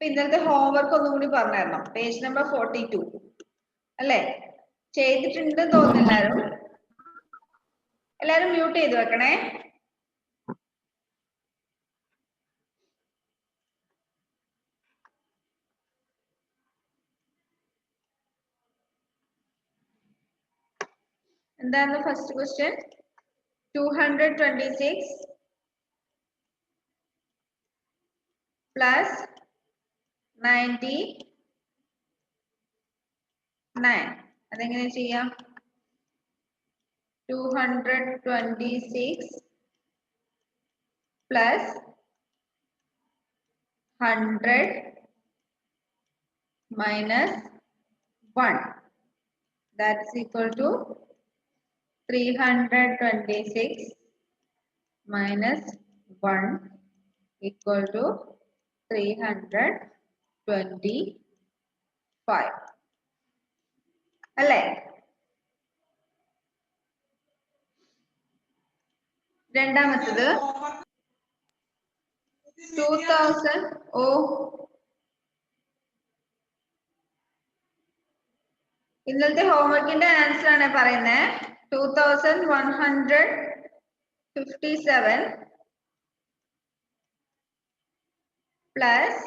ഇന്നലത്തെ ഹോംവർക്ക് ഒന്നും കൂടി പറഞ്ഞായിരുന്നു. പേജ് നമ്പർ 42 അല്ലേ? ചെയ്തിട്ടുണ്ട് തോന്നുന്നു എല്ലാരും. എല്ലാരും മ്യൂട്ട് ചെയ്ത് വെക്കണേ. എന്താണ് ഫസ്റ്റ് ക്വസ്റ്റ്യൻ? 226 പ്ലസ് 99. അതെങ്ങനെ ചെയ്യാം? 226 plus 100 minus 1. That's equal to 326 minus 1 equal to 325. അല്ലേ? രണ്ടാമത്തത് 2000. ഓ, ഇന്നലത്തെ ഹോംവർക്കിന്റെ ആൻസർ ആണ് പറയുന്നത്. 2157 plus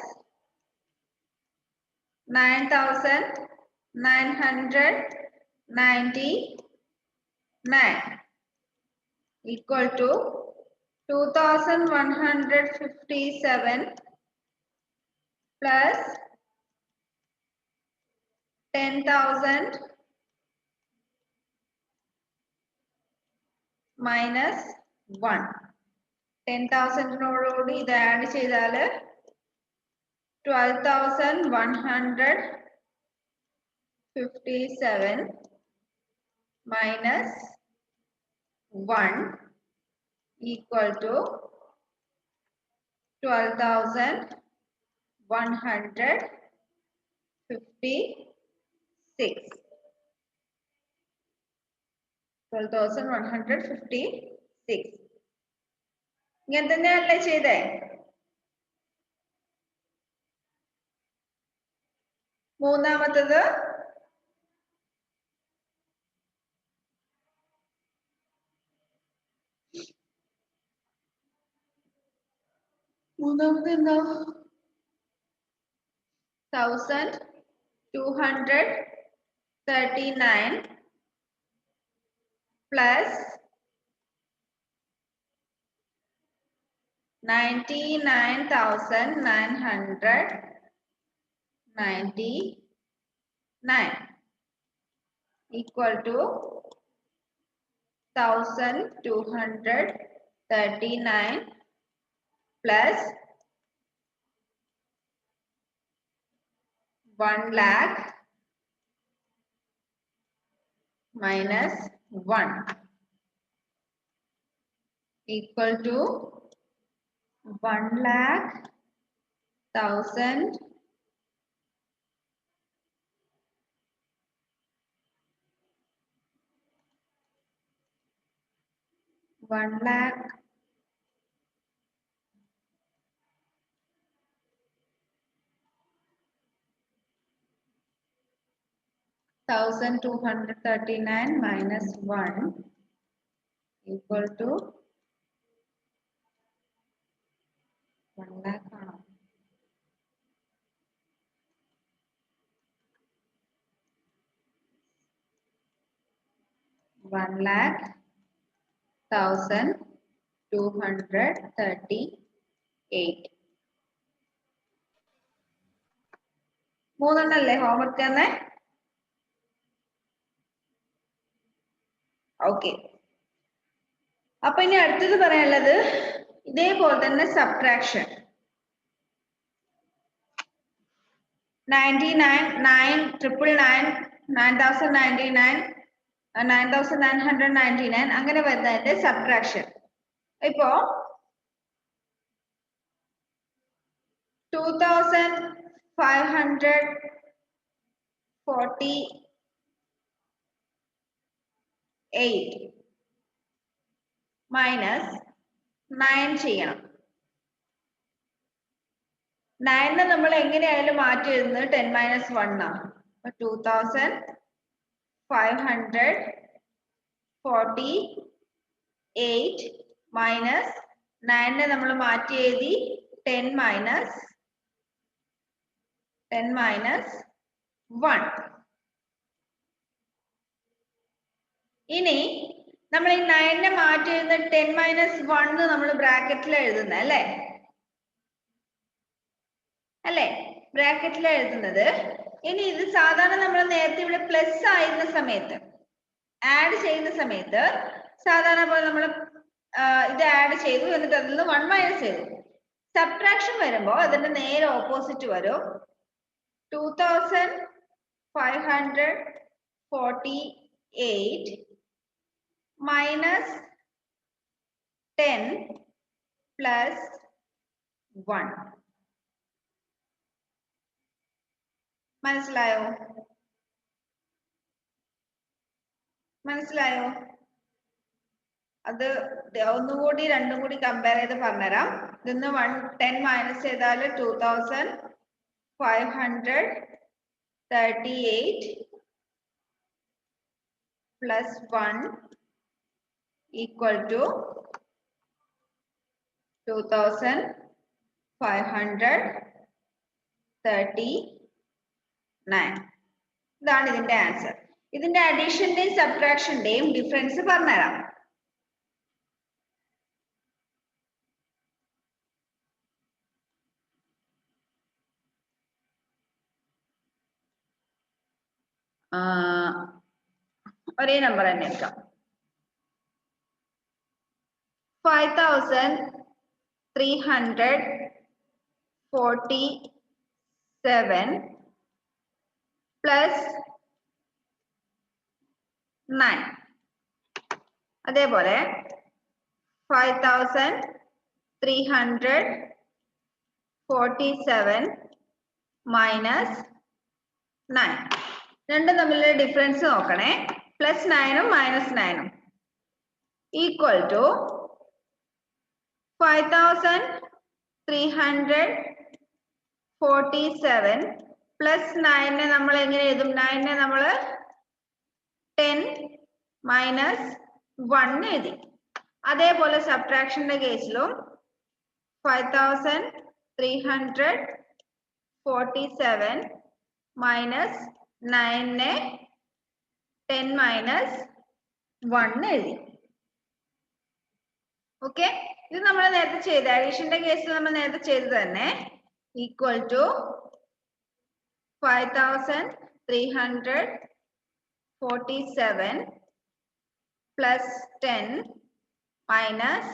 9999 equal to 2157 plus 10,000 minus 1. 10,000 ഇത് ആഡ് ചെയ്താൽ 12,157 minus 1 equal to 12,156. 12,156. ഇങ്ങനെ തന്നെയല്ലേ ചെയ്തേ? മൂന്നാമത്തത് 1239 plus 99,999 equal to 1239 plus 1 lakh minus 1 equal to 1,00,000 1,239 minus 1 equal to 1 lakh. 1,00,238. മൂന്നെണ്ണല്ലേ homework തന്നെ? ഓക്കെ. അപ്പൊ ഇനി അടുത്തത് പറയാനുള്ളത് ഇതേപോലെ തന്നെ സബ്ട്രാക്ഷൻ. 9,999 അങ്ങനെ വരുന്നതിന്റെ സബ്ട്രാക്ഷൻ. ഇപ്പോ 2,548 മൈനസ് 9 ചെയ്യണം. 9 നമ്മൾ എങ്ങനെയായാലും മാറ്റി എഴുതുന്നത് 10 മൈനസ് 1 ആണ്. 2548 മൈനസ് 9 നമ്മൾ മാറ്റി എഴുതി 10 മൈനസ് 1. ഇനി നമ്മൾ ഈ 9 മാറ്റി എഴുതുന്ന 10 മൈനസ് 1 നമ്മൾ ബ്രാക്കറ്റിൽ എഴുതുന്നത് അല്ലേ ബ്രാക്കറ്റിൽ എഴുതുന്നത്. ഇനി ഇത് സാധാരണ നമ്മൾ നേരത്തെ ഇവിടെ പ്ലസ് ആയിരുന്ന സമയത്ത് ആഡ് ചെയ്യുന്ന സമയത്ത് സാധാരണ പോലെ നമ്മൾ ഇത് ആഡ് ചെയ്തു എന്നിട്ട് അതിൽ നിന്ന് 1 മൈനസ് ചെയ്തു. സബ്ട്രാക്ഷൻ വരുമ്പോൾ അതിന്റെ നേരെ ഓപ്പോസിറ്റ് വരും. 2548 മൈനസ് 10 പ്ലസ് 1. മനസ്സിലായോ? അത് ഒന്നുകൂടി രണ്ടും കൂടി കമ്പയർ ചെയ്ത് പറഞ്ഞുതരാം. ഇതിന്ന് 10 മൈനസ് ചെയ്താൽ 2538 പ്ലസ് 1 ഈക്വൽ ടു 2539. ഇതാണ് ഇതിന്റെ ആൻസർ. ഇതിന്റെ അഡീഷന്റെയും സബ്ട്രാക്ഷന്റെയും ഡിഫറൻസ് പറഞ്ഞുതരാം. ഒരേ നമ്പർ തന്നെ എടുക്കാം. 5347 പ്ലസ് 9. അതേപോലെ 5347 മൈനസ് 9. രണ്ടും തമ്മിലുള്ള ഡിഫറൻസ് നോക്കണേ. Plus 9 minus 9 equal to 5347 plus 9 നമ്മൾ എങ്ങനെ എഴുതും? 9 നമ്മൾ 10 മൈനസ് 1 എഴുതി. അതേപോലെ സബ്ട്രാക്ഷന്റെ കേസിലും 5347 മൈനസ് 9 10 മൈനസ് 1 എഴുതി. ഓക്കെ, ഇത് നമ്മൾ നേരത്തെ ചെയ്ത അഡീഷന്റെ കേസിൽ നമ്മൾ നേരത്തെ ചെയ്തത് തന്നെ. Equal to 5347 plus 10 minus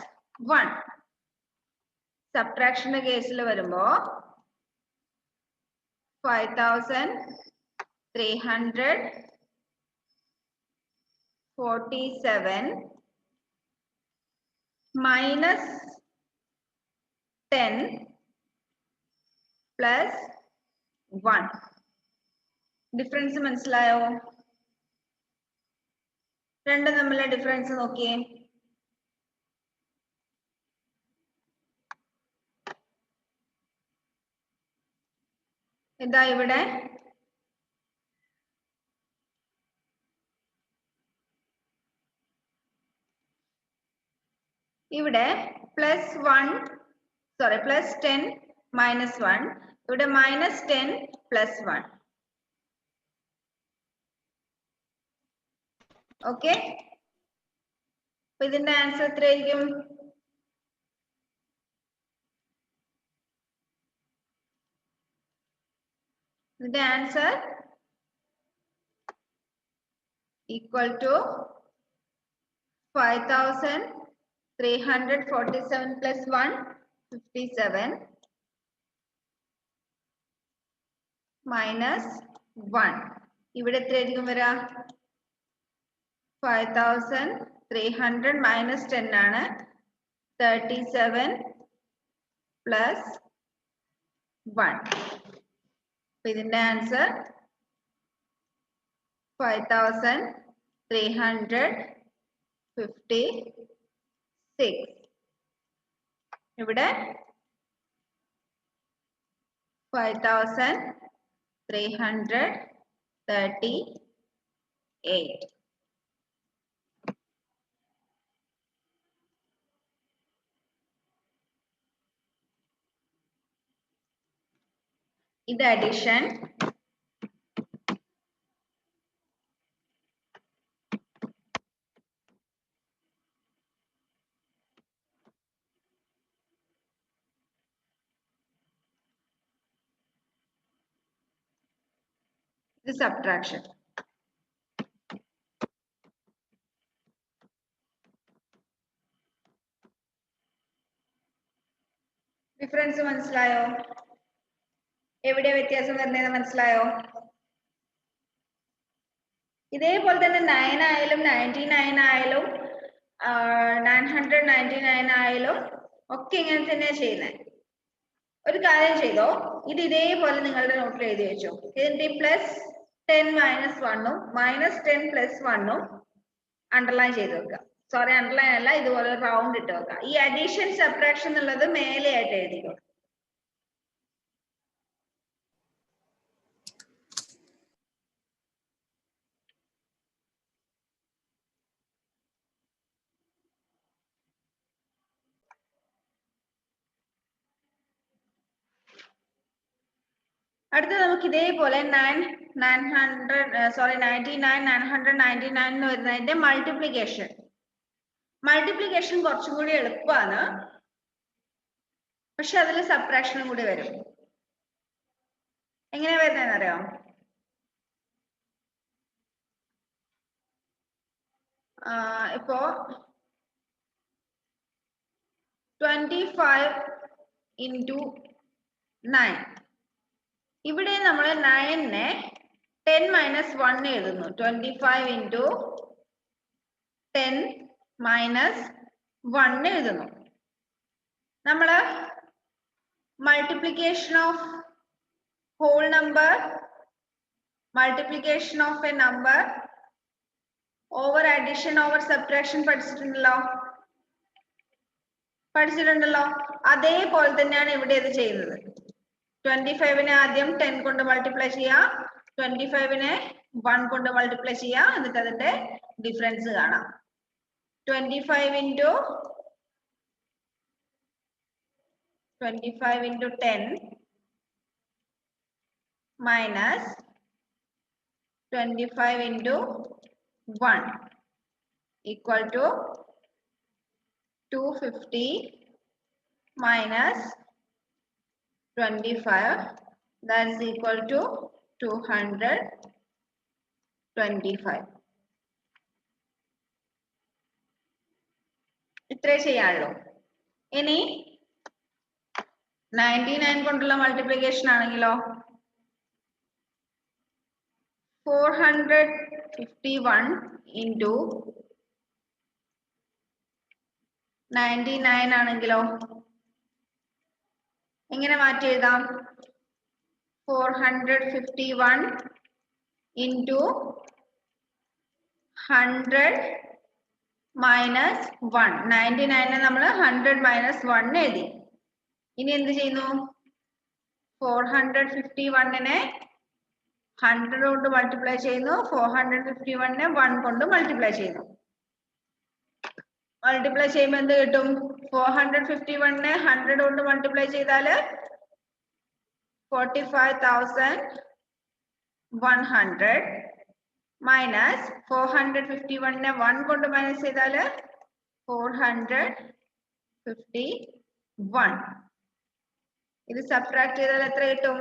1. സബ്ട്രാക്ഷന്റെ കേസിൽ വരുമ്പോ 5347 മൈനസ് 10 പ്ലസ് 1. ഡിഫറൻസ് മനസ്സിലായോ? രണ്ടും തമ്മിലുള്ള ഡിഫറൻസ് നോക്കിയേ. ഇതാ ഇവിടെ പ്ലസ് 10 മൈനസ് 1, ഇവിടെ മൈനസ് 10 പ്ലസ് 1. ഓക്കെ, അപ്പൊ ഇതിന്റെ ആൻസർ എത്രയായിരിക്കും? ഇതിന്റെ answer equal to 5347 plus 1 57 minus 1. ഇവിടെ എത്രയായിരിക്കും വരാ? 5300 മൈനസ് 10 ആണ്. 37 പ്ലസ് 1. ഇതിന്റെ ആൻസർ 5356. ഇവിടെ 5338. ഇത് addition. ഇത് subtraction. ഡിഫറൻസ് മനസ്സിലായോ? എവിടെ വ്യത്യാസം വരുന്നതെന്ന് മനസ്സിലായോ? ഇതേപോലെ തന്നെ 9 ആയാലും 99 ആയാലും 999 ആയാലും ഒക്കെ ഇങ്ങനെ തന്നെയാണ് ചെയ്യുന്നത്. ഒരു കാര്യം ചെയ്തോ, ഇത് ഇതേപോലെ നിങ്ങളുടെ നോട്ടിൽ എഴുതി വെച്ചോ. ഇതിന്റെ +10 - 1 -10 + 1 അണ്ടർലൈൻ ചെയ്ത് വെക്കുക. സോറി, അണ്ടർലൈൻ അല്ല, ഇതുപോലെ റൗണ്ട് ഇട്ട് വെക്കുക. ഈ അഡീഷൻ സബ്ട്രാക്ഷൻ എന്നുള്ളത് മേലെ ആയിട്ട് എഴുതിക്കോ. അടുത്ത നമുക്ക് ഇതേപോലെ 99 999 എന്ന് വരുന്നതിന്റെ മൾട്ടിപ്ലിക്കേഷൻ. മൾട്ടിപ്ലിക്കേഷൻ കുറച്ചും കൂടി എളുപ്പമാണ്, പക്ഷെ അതിൽ സബ്ട്രാക്ഷനും കൂടി വരും. എങ്ങനെയാ വരുന്നതെന്ന് അറിയാം? ഇപ്പോ 25 × 9. ഇവിടെ നമ്മൾ 9-നെ 10 - 1 എഴുതുന്നു. 25 × 10 - 1 എഴുതുന്നു. നമ്മള് multiplication of whole number, multiplication of a number over addition over subtraction പഠിച്ചിട്ടുണ്ടല്ലോ. അതേപോലെ തന്നെയാണ് ഇവിടെ ഇത് ചെയ്യുന്നത്. 25-നെ ആദ്യം 10 കൊണ്ട് മൾട്ടിപ്ലൈ ചെയ്യുക, 25-നെ 1 കൊണ്ട് മൾട്ടിപ്ലൈ ചെയ്യുക, എന്നിട്ട് അതിന്റെ ഡിഫറൻസ് കാണാം. 25 × 10 minus 25 × 1 equal to 250 minus 25, that is equal to 225. ഇത്രേ ചെയ്യാനുള്ളൂ. ഇനി 99 കൊണ്ടുള്ള മൾട്ടിപ്ലിക്കേഷൻ ആണെങ്കിലോ 451 × 99 ആണെങ്കിലോ എങ്ങനെ മാറ്റി എഴുതാം? 451 × 100 minus 1. 99-നെ നമ്മൾ 100 minus 1 എഴുതി. ഇനി എന്ത് ചെയ്യുന്നു? 451-നെ 100 കൊണ്ട് മൾട്ടിപ്ലൈ ചെയ്യുന്നു, 451-നെ 1 കൊണ്ട് മൾട്ടിപ്ലൈ ചെയ്യുന്നു. മൾട്ടിപ്ലൈ ചെയ്യുമ്പോൾ എന്ത് കിട്ടും? 451-നെ 100 കൊണ്ട് മൾട്ടിപ്ലൈ ചെയ്താൽ 45,100 minus 451-നെ 1 കൊണ്ട് മൈനസ് ചെയ്താൽ 451. ഇത് സബ്ട്രാക്ട് ചെയ്താൽ എത്ര കിട്ടും?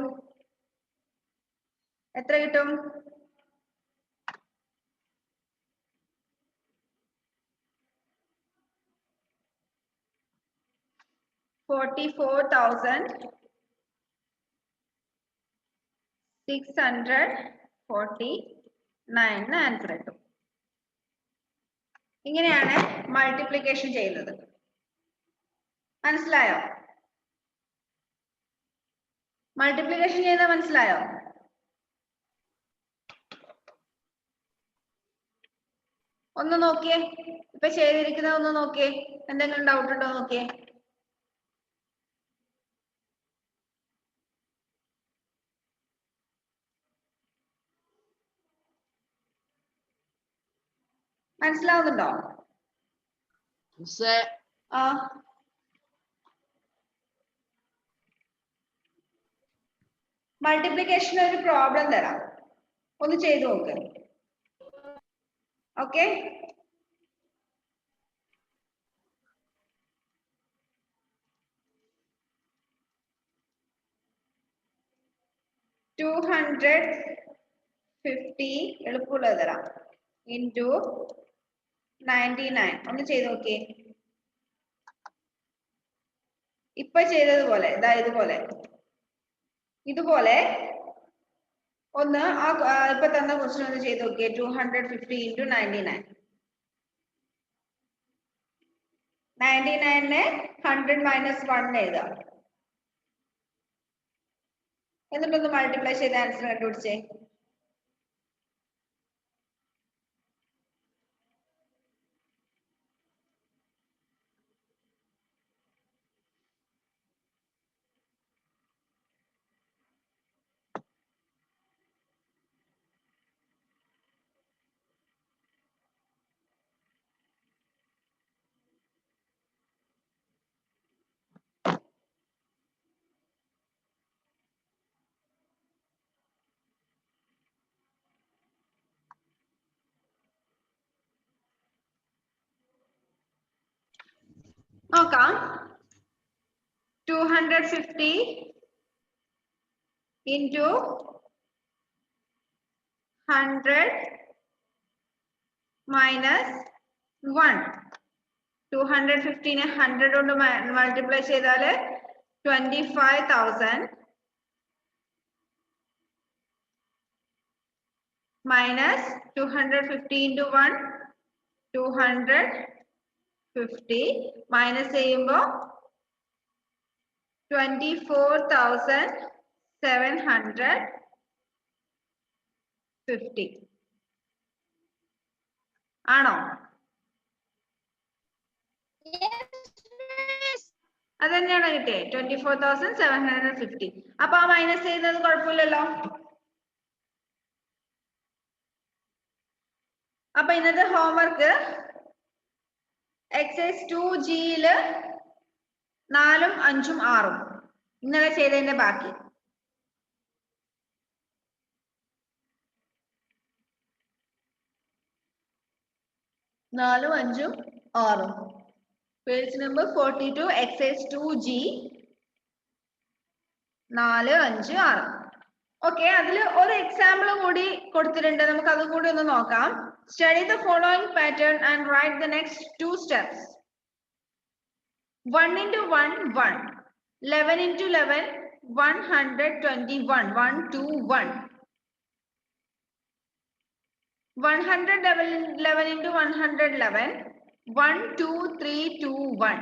44,649 ആൻസർ കിട്ടും. ഇങ്ങനെയാണ് മൾട്ടിപ്ലിക്കേഷൻ ചെയ്യുന്നത്. മനസ്സിലായോ? മൾട്ടിപ്ലിക്കേഷൻ ചെയ്യുന്നത് മനസ്സിലായോ? ഒന്ന് നോക്കിയേ, ഇപ്പൊ ചെയ്തിരിക്കുന്നത് ഒന്ന് നോക്കിയേ, എന്തെങ്കിലും ഡൗട്ട് ഉണ്ടോ നോക്കിയേ. മനസ്സിലാവുന്നുണ്ടോ? ആ മൾട്ടിപ്ലിക്കേഷൻ ഒരു പ്രോബ്ലം തരാം, ഒന്ന് ചെയ്തു നോക്ക്. ഓക്കെ, $250 എളുപ്പമുള്ളത് തരാം ഇൻറ്റു 99. ഒന്ന് ചെയ്ത് നോക്കിയേ. ഇപ്പൊ ചെയ്തതുപോലെ ഇതാ ഇതുപോലെ ഒന്ന് ഇപ്പൊ തന്ന ക്വസ്റ്റ്യൻ ഒന്ന് ചെയ്ത് നോക്കിയേ. 250 ഇൻറ്റു 99. 99നെ 100 മൈനസ് 1 എഴുതാം. എന്നിട്ടൊന്ന് മൾട്ടിപ്ലൈ ചെയ്ത് ആൻസർ കണ്ടുപിടിച്ചേ. നോക്കാം. 250 ഇൻറ്റു 100 മൈനസ് 1. 250നെ 100 കൊണ്ട് മൾട്ടിപ്ലൈ ചെയ്താല് 25,000 മൈനസ് 250 ഇൻറ്റു 1 250 മൈനസ് ചെയ്യുമ്പോ 24,750 ആണോ? അത് തന്നെയാണോ കിട്ടിയേ? 24,750. അപ്പൊ ആ മൈനസ് ചെയ്യുന്നത് കുഴപ്പമില്ലല്ലോ. അപ്പൊ ഇന്നത്തെ ഹോംവർക്ക് എക്സസൈസ് 2Gയില് 4ഉം 5ഉം 6ഉം ഇന്നലെ ചെയ്തതിന്റെ ബാക്കി. നാലും 5ഉം 6ഉം page number 42 exercise 2G 4, 5, 6. Okay, അതിൽ ഒരു എക്സാമ്പിൾ കൂടി കൊടുത്തിട്ടുണ്ട്, നമുക്ക് അതും കൂടി ഒന്ന് നോക്കാം. Study the following pattern and write the next 2 steps. 1 into 1 1, 11 into 11 121, 121. 111 into 111 12321.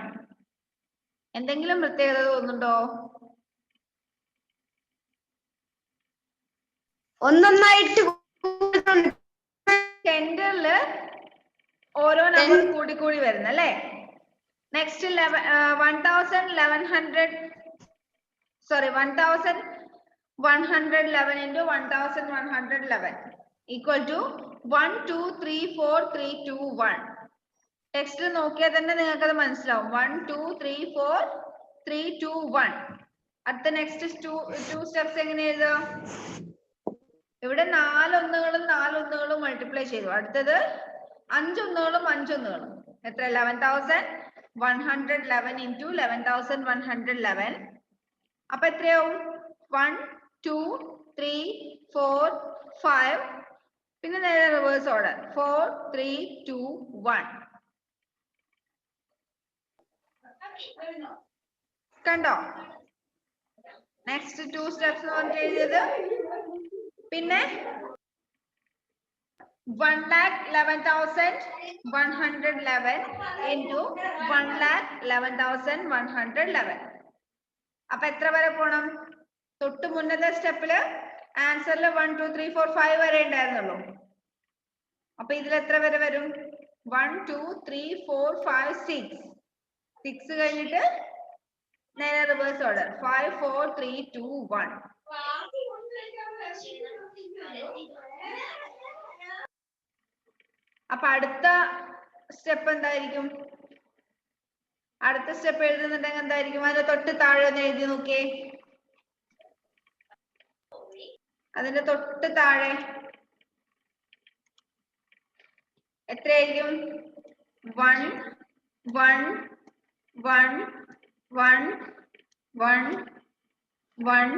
എന്തെങ്കിലും പ്രത്യേകത തോന്നുന്നുണ്ടോ? ഒന്നൊന്നായിട്ട് സെന്ററില് ഓരോ നമ്പർ കൂടി കൂടി വരുന്ന അല്ലേ? Next 1111 into 1111 equal to 1234321. Text നോക്കിയാൽ തന്നെ നിങ്ങൾക്ക് അത് മനസ്സിലാവും. 1234321. അടുത്ത നെക്സ്റ്റ് 2 സ്റ്റെപ്സ് എങ്ങനെ എഴുതാം? ഇവിടെ 4 ഒന്നുകളും 4 ഒന്നുകളും മൾട്ടിപ്ലൈ ചെയ്തു. അടുത്തത് 5 ഒന്നുകളും 5 ഒന്നുകളും. എത്ര? 1111 into 1111. അപ്പൊ എത്രയാവും? 1 2 3 4 5. പിന്നെ നേരെ റിവേഴ്സ് ഓർഡർ 4 3 2 1. കണ്ടോ? നെക്സ്റ്റ് 2 സ്റ്റെപ്സ് എന്ന് പറഞ്ഞിട്ട് എഴുതിയത്. പിന്നെ 1,11,111 into 1,11,111. അപ്പൊ എത്ര വരെ പോണം? തൊട്ട് മുന്നത്തെ സ്റ്റെപ്പില് ആൻസറിൽ 1 2 3 4 5 വരെ ഉണ്ടായിരുന്നുള്ളൂ. അപ്പൊ ഇതിൽ എത്ര വരെ വരും? 1 2 3 4 5 6. 6 കഴിഞ്ഞിട്ട് നേരെ റിവേഴ്സ് ഓർഡർ 5 4 3 2 1. അപ്പൊ അടുത്ത സ്റ്റെപ്പ് എന്തായിരിക്കും? അടുത്ത സ്റ്റെപ്പ് എഴുതുന്നുണ്ടെങ്കിൽ എന്തായിരിക്കും? അതിന്റെ തൊട്ട് താഴെ ഒന്ന് എഴുതി നോക്കിയേ. അതിന്റെ തൊട്ട് താഴെ എത്രയായിരിക്കും? 1 1 1 1 1 1 1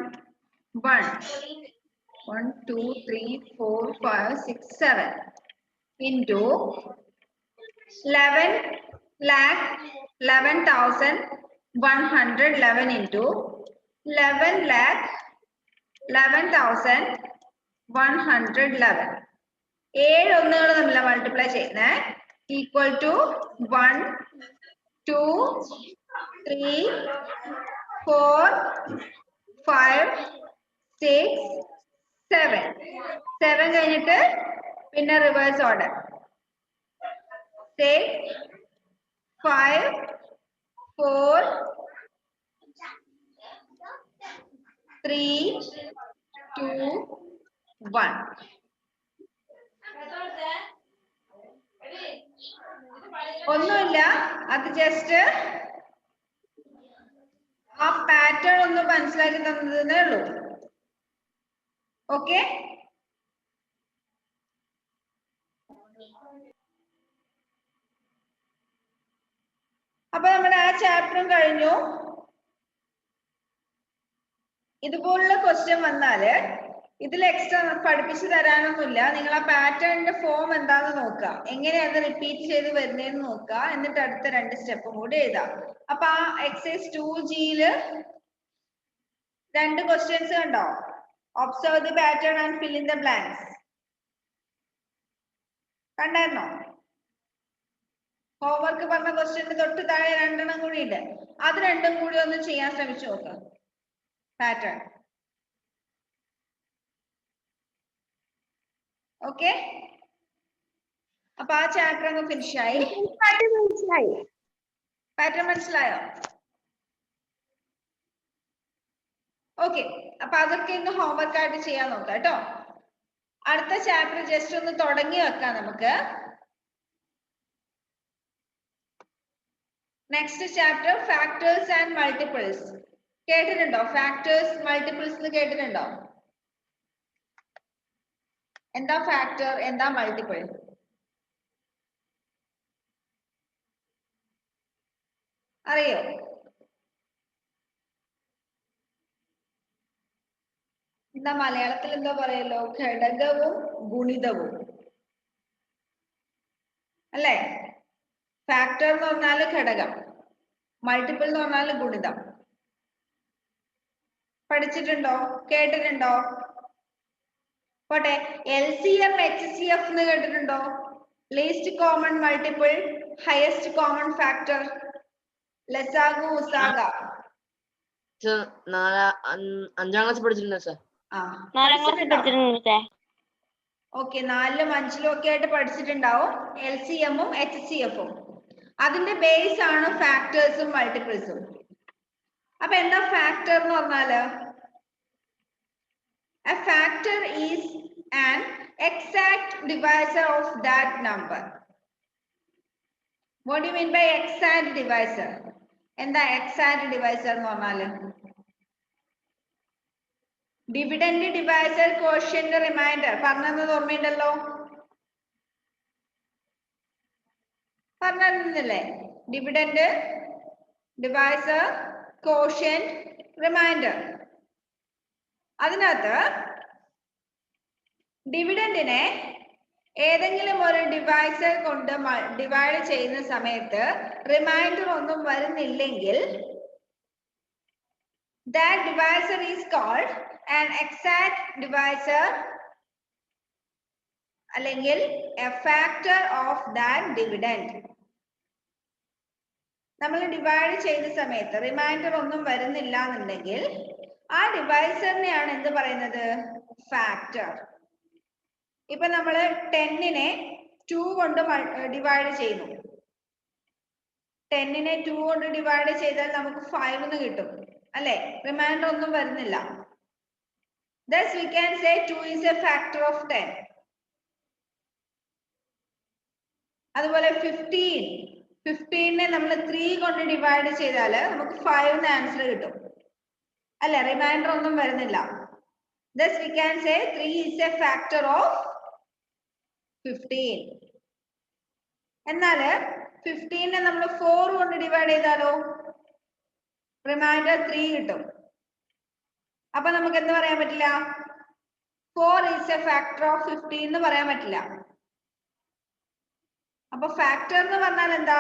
1 2 3 4 5 6 7 into 11,11,111 into 11,11,111. 7 ഒന്നുകൾ തമ്മിൽ മൾട്ടിപ്ലൈ ചെയ്യുന്നേ. Equal to 1 2 3 4 5 6 7. 7 കഴിഞ്ഞിട്ട് പിന്നെ റിവേഴ്സ് ഓർഡർ 6 5 4 3 2 1. ഒന്നുമില്ല, അത് ജസ്റ്റ് ആ പാറ്റേൺ ഒന്ന് മനസ്സിലാക്കി തന്നതേ ഉള്ളൂ. ഓക്കെ, അപ്പൊ നമ്മുടെ ആ ചാപ്റ്ററും കഴിഞ്ഞു. ഇതുപോലുള്ള ക്വസ്റ്റ്യൻ വന്നാല് ഇതിൽ എക്സ്ട്രാ പഠിപ്പിച്ചു തരാനൊന്നുമില്ല. നിങ്ങൾ ആ പാറ്റേണിന്റെ ഫോം എന്താന്ന് നോക്കുക, എങ്ങനെയാ അത് റിപ്പീറ്റ് ചെയ്ത് വരുന്നതെന്ന് നോക്കുക. എന്നിട്ട് അടുത്ത 2 സ്റ്റെപ്പും കൂടി എഴുതാം. അപ്പൊ ആ എക്സസൈസ് 2Gയില് 2 ക്വസ്റ്റ്യൻസ് കണ്ടോ? Observe the pattern and fill in the blanks. കണ്ടായിരുന്നോ? ഹോംവർക്ക് പറഞ്ഞ ക്വസ്റ്റ്യന്റെ തൊട്ട് താഴെ 2 എണ്ണം കൂടി ഉണ്ട്. അത് 2ഉം കൂടി ഒന്ന് ചെയ്യാൻ ശ്രമിച്ചു നോക്കുക. പാറ്റേൺ. ഓക്കെ, അപ്പൊ ആ ചാപ്റ്റർ അങ്ങ് ഫിനിഷ് ആയി. പാറ്റേൺ മനസ്സിലായോ? ഓക്കെ, അപ്പൊ അതൊക്കെ ഇന്ന് ഹോംവർക്ക് ആയിട്ട് ചെയ്യാൻ നോക്കാം കേട്ടോ. അടുത്ത ചാപ്റ്റർ ജസ്റ്റ് ഒന്ന് തുടങ്ങി വെക്കാം നമുക്ക്. Next chapter factors and multiples. കേട്ടിട്ടുണ്ടോ? ഫാക്ടേഴ്സ് മൾട്ടിപ്പിൾസ് കേട്ടിട്ടുണ്ടോ? എന്താ ഫാക്ടർ, എന്താ മൾട്ടിപ്പിൾ? അറിയോ? എന്താ മലയാളത്തിൽ എന്താ പറയല്ലോ? ഘടകവും ഗുണിതവും അല്ലേ? ഫാക്ടർ എന്ന് പറഞ്ഞാല് ഘടകം, മൾട്ടിപ്പിൾ എന്ന് പറഞ്ഞാല് ഗുണിതം. പഠിച്ചിട്ടുണ്ടോ? കേട്ടിട്ടുണ്ടോ? പോട്ടെ, LCM HCF എന്ന് കേട്ടിട്ടുണ്ടോ? Least common multiple, highest common factor, ലസാഗു ഉസാഗ. 5ാം ക്ലാസ് പഠിച്ചിട്ടുണ്ടോ സർ? ഓക്കെ, 4ലും 5ലും ഒക്കെ ആയിട്ട് പഠിച്ചിട്ടുണ്ടാവും LCM-ഉം HCF-ഉം. അതിന്റെ ബേസ് ആണ് ഫാക്ടേഴ്സും മൾട്ടിപ്പിൾസും. അപ്പൊ എന്താ ഫാക്ടർ എന്ന് പറഞ്ഞാല്? A factor is an exact divisor of that number. What do you mean by exact divisor? എന്താ exact divisor എന്ന് പറഞ്ഞാല്? ഡിവിഡന്റ്, ഡിവൈസർ, കോഷ്യന്റ്, റിമൈൻഡർ പറഞ്ഞത് ഓർമ്മയുണ്ടല്ലോ? പറഞ്ഞിരുന്നില്ലേ? Dividend, divisor, quotient, remainder. അതിനകത്ത് ഡിവിഡന്റിനെ ഏതെങ്കിലും ഒരു ഡിവൈസർ കൊണ്ട് ഡിവൈഡ് ചെയ്യുന്ന സമയത്ത് റിമൈൻഡർ ഒന്നും വരുന്നില്ലെങ്കിൽ that divisor is called an exact divisor അല്ലെങ്കിൽ a factor of that dividend. നമ്മൾ ഡിവൈഡ് ചെയ്യുന്ന സമയത്ത് റിമൈൻഡർ ഒന്നും വരുന്നില്ല എന്നുണ്ടെങ്കിൽ ആ ഡിവൈസറിനെയാണ് എന്ത് പറയുന്നത്? ഫാക്ടർ. ഇപ്പൊ നമ്മൾ 10നെ 2 കൊണ്ട് ഡിവൈഡ് ചെയ്യുന്നു. 10നെ 2 കൊണ്ട് ഡിവൈഡ് ചെയ്താൽ നമുക്ക് 5 എന്ന് കിട്ടും അല്ലെ? റിമൈൻഡർ ഒന്നും വരുന്നില്ല. Thus we can say 2 is a factor of 10. അതുപോലെ 15 നമ്മൾ 3 കൊണ്ട് ഡിവൈഡ് ചെയ്താൽ നമുക്ക് 5 എന്ന് ആൻസർ കിട്ടും അല്ലെ റിമൈൻഡർ ഒന്നും വരുന്നില്ല thus we can say 3 is a factor of 15 എന്നാൽ 15 നമ്മൾ 4 കൊണ്ട് ഡിവൈഡ് ചെയ്താലോ റിമൈൻഡർ 3 കിട്ടും അപ്പൊ നമുക്ക് എന്ത് പറയാൻ പറ്റില്ല 4 is a factor of 15 എന്ന് പറയാൻ പറ്റില്ല അപ്പൊ ഫാക്ടർ എന്ന് പറഞ്ഞാൽ എന്താ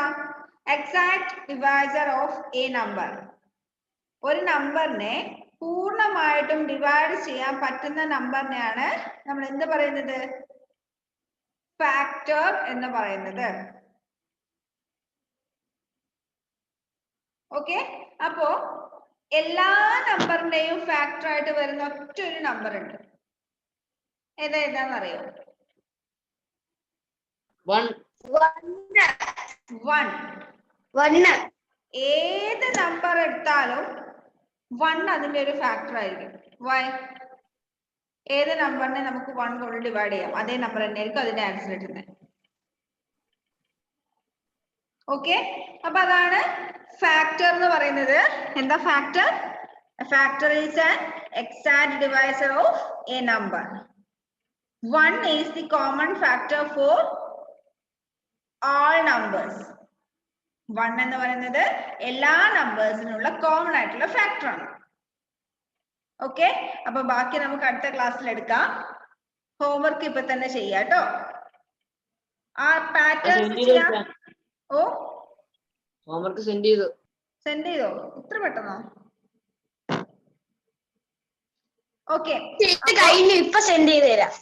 exact divisor of a number ഒരു നമ്പറിനെ പൂർണ്ണമായിട്ടും ഡിവൈഡ് ചെയ്യാൻ പറ്റുന്ന നമ്പറിനെയാണ് നമ്മൾ എന്ത് പറയുന്നത് ഫാക്ടർ എന്ന് പറയുന്നത് ഓക്കെ അപ്പോ എല്ലാ നമ്പറിന്റെയും ഫാക്ടർ ആയിട്ട് വരുന്ന ഒറ്റ ഒരു നമ്പർ ഉണ്ട് ഏതാണെന്നറിയോ 1 ഏത് നമ്പർ എടുത്താലും 1 അതിന്റെ ഒരു ഫാക്ടർ ആയിരിക്കും വൈ ഏത് നമ്പറിനെ നമുക്ക് 1 കൊണ്ട് ഡിവൈഡ് ചെയ്യാം അതേ നമ്പർ തന്നെയായിരിക്കും അതിന്റെ ആൻസർ കിട്ടുന്നത് ഓക്കെ അപ്പൊ അതാണ് ഫാക്ടർ എന്ന് പറയുന്നത് എന്താ factor factor is an exact divisor of a number 1 is the common factor for all numbers 1 എന്ന് പറയുന്നത് എല്ലാ നമ്പേഴ്സിനുള്ള കോമൺ ആയിട്ടുള്ള ഫാക്ടർ ആണ് ഓക്കെ അപ്പൊ ബാക്കി നമുക്ക് അടുത്ത ക്ലാസ്സിൽ എടുക്കാം ഹോംവർക്ക് ഇപ്പൊ തന്നെ ചെയ്യാം കേട്ടോ ആ പാറ്റേൺസ് ചെയ്യാം ഓ ഹോംവർക്ക് സെൻഡ് ചെയ്തു ഇത്ര പെട്ടെന്നോ ഓക്കെ ഇപ്പൊ സെൻഡ് ചെയ്ത് തരാം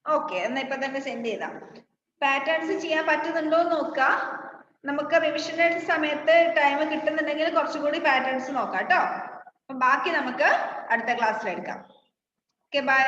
ഓക്കെ എന്നാ ഇപ്പൊ തന്നെ സെൻഡ് ചെയ്താം പാറ്റേൺസ് ചെയ്യാൻ പറ്റുന്നുണ്ടോ എന്ന് നോക്കുക നമുക്ക് റിവിഷന്റെ സമയത്ത് ടൈം കിട്ടുന്നുണ്ടെങ്കിൽ കുറച്ചുകൂടി പാറ്റേൺസ് നോക്കാം കേട്ടോ ബാക്കി നമുക്ക് അടുത്ത ക്ലാസ്സിൽ എടുക്കാം ഓക്കെ ബൈ